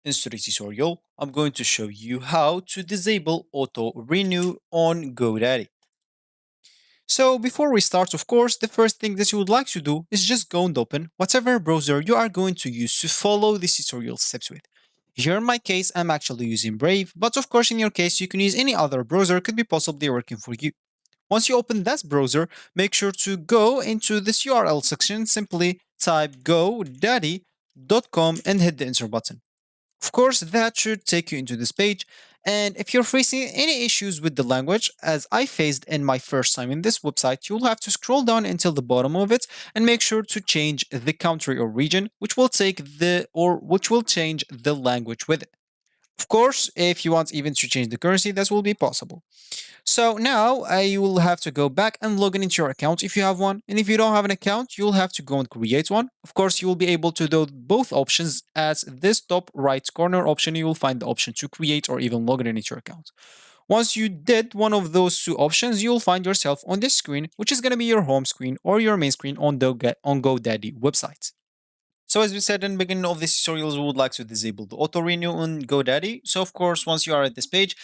In today's tutorial, I'm going to show you how to disable auto renew on GoDaddy. So before we start, of course, the first thing that you would like to do is just go and open whatever browser you are going to use to follow this tutorial steps with. Here in my case, I'm actually using Brave, but of course in your case you can use any other browser could be possibly working for you. Once you open that browser, make sure to go into this URL section, simply type godaddy.com and hit the enter button. Of course, that should take you into this page. And if you're facing any issues with the language, as I faced in my first time in this website, you'll have to scroll down until the bottom of it and make sure to change the country or region, which will change the language with it. Of course, if you want even to change the currency, that will be possible. So now you will have to go back and log in into your account if you have one. And if you don't have an account, you'll have to go and create one. Of course, you will be able to do both options. At this top right corner option, you will find the option to create or even log in into your account. Once you did one of those two options, you'll find yourself on this screen, which is going to be your home screen or your main screen on the on GoDaddy website. So as we said in the beginning of this tutorial, we would like to disable the auto renew on GoDaddy. So of course, once you are at this page,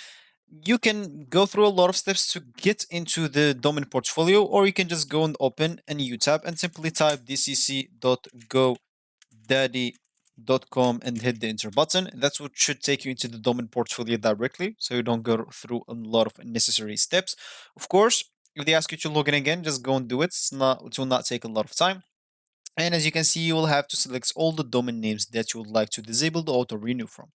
you can go through a lot of steps to get into the domain portfolio, or you can just go and open a new tab and simply type dcc.godaddy.com and hit the enter button. That's what should take you into the domain portfolio directly, so you don't go through a lot of unnecessary steps. Of course, if they ask you to log in again, just go and do it. It will not take a lot of time. And as you can see, you will have to select all the domain names that you would like to disable the auto renew from.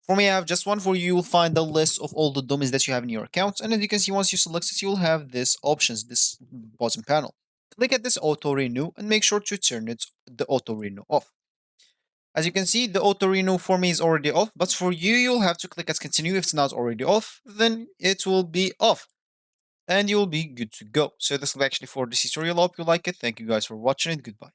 For me, I have just one. For you, you'll find the list of all the domains that you have in your account. And as you can see, once you select it, you'll have this options, this bottom panel. Click at this auto renew and make sure to turn the auto renew off. As you can see, the auto renew for me is already off, but for you, you'll have to click at continue. If it's not already off, then it will be off and you'll be good to go. So this will actually for this tutorial. I hope you like it. Thank you guys for watching it. Goodbye.